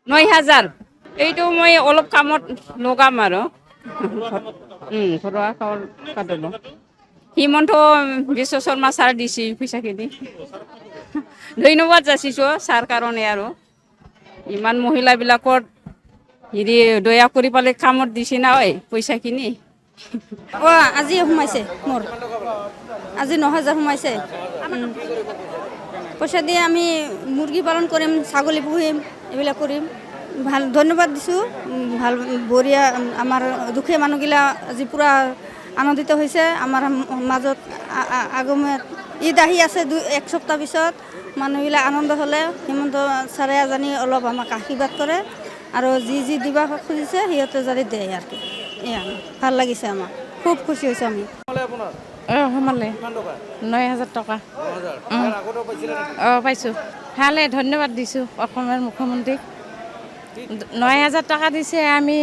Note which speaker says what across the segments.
Speaker 1: 9,000 এইটো মই অলপ কামত লগাম আৰু ঘৰুৱা চাউল কাটিব হিমন্ত বিশ্ব শৰ্মা ছাৰ দিছে পইচাখিনি ধন্যবাদ যাচিছোঁ ছাৰ কাৰণে আৰু ইমান মহিলাবিলাকৰ হেৰি দয়া কৰি পালে কামত দিছে না পইচাখিনি
Speaker 2: আজি সোমাইছে মোৰ আজি 9,000 সোমাইছে পইচা দিয়ে আমি মুৰ্গী পালন কৰিম ছাগলী পুহিম এইবিলাক কৰিম ভাল ধন্যবাদ দিছোঁ ভাল বঢ়িয়া আমাৰ দুখীয়া মানুহগিলা আজি পূৰা আনন্দিত হৈছে আমাৰ মাজত আগমত ঈদ আহি আছে এক সপ্তাহ পিছত মানুহবিলাক আনন্দ হ'লে হিমন্ত ছাৰে জানি অলপ আমাক আশীৰ্বাদ কৰে আৰু যি দিবা খুজিছে সিহঁতে যদি দিয়ে আৰু কি ভাল লাগিছে আমাৰ খুব খুশি হৈছোঁ আমি
Speaker 3: সোমালে 9,000 টকা পাইছোঁ ভালে ধন্যবাদ দিছোঁ অসমৰ মুখ্যমন্ত্ৰীক 9,000 টকা দিছে আমি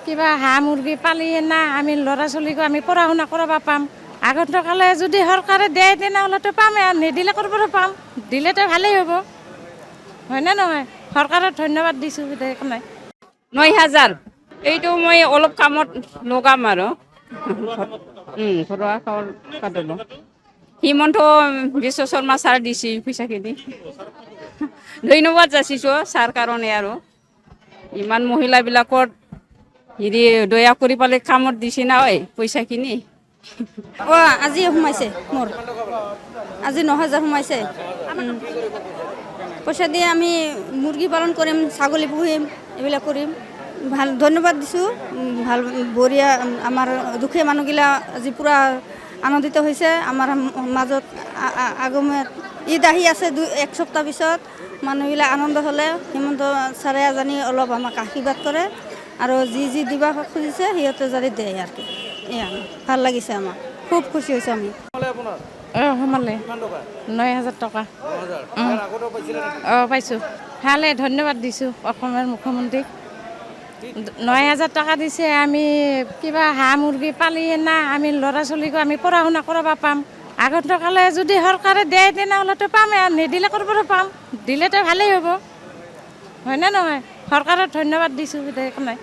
Speaker 3: কিবা হাঁহ মুৰ্গী পালি না আমি ল'ৰা ছোৱালীকো আমি পঢ়া শুনা কৰিব পাম আগত টকালে যদি চৰকাৰে দিয়ে তেনেহ'লেতো পামেই আৰু নিদিলে ক'ৰবাৰ পাম দিলেতো ভালেই হ'ব হয়নে নহয় চৰকাৰক ধন্যবাদ দিছোঁ একো নাই
Speaker 1: 9,000 এইটো মই অলপ কামত লগাম আৰু ঘৰুৱা চাউল কাটিব হিমন্ত বিশ্ব শৰ্মা ছাৰ দিছে পইচাখিনি ধন্যবাদ যাচিছোঁ ছাৰ কাৰণে আৰু ইমান মহিলাবিলাকৰ হেৰি দয়া কৰি পালে কামত দিছে না পইচাখিনি
Speaker 2: আজি সোমাইছে মোৰ আজি 9,000 সোমাইছে পইচা দিয়ে আমি মুৰ্গী পালন কৰিম ছাগলী পুহিম এইবিলাক কৰিম ভাল ধন্যবাদ দিছোঁ ভাল বঢ়িয়া আমাৰ দুখীয়া মানুহগিলা আজি পূৰা আনন্দিত হৈছে আমাৰ মাজত আগমত ঈদ আহি আছে এক সপ্তাহ পিছত মানুহবিলাক আনন্দ হ'লে হিমন্ত ছাৰে জানি অলপ আমাক আশীৰ্বাদ কৰে আৰু যি দিবা খুজিছে সিহঁতে যদি দিয়ে আৰু কি ভাল লাগিছে আমাৰ খুব খুশি হৈছোঁ আমি
Speaker 3: সোমালে 9,000 টকা পাইছোঁ ভালে ধন্যবাদ দিছোঁ অসমৰ মুখ্যমন্ত্ৰীক 9,000 টকা দিছে আমি কিবা হাঁহ মুৰ্গী পালি না আমি ল'ৰা ছোৱালীকো আমি পঢ়া শুনা কৰিব পাম আগত টকালে যদি চৰকাৰে দিয়ে তেনেহ'লেতো পামেই আৰু নিদিলে ক'ৰবাৰ পাম দিলেতো ভালেই হ'ব হয়নে নহয় চৰকাৰক ধন্যবাদ দিছোঁ একো নাই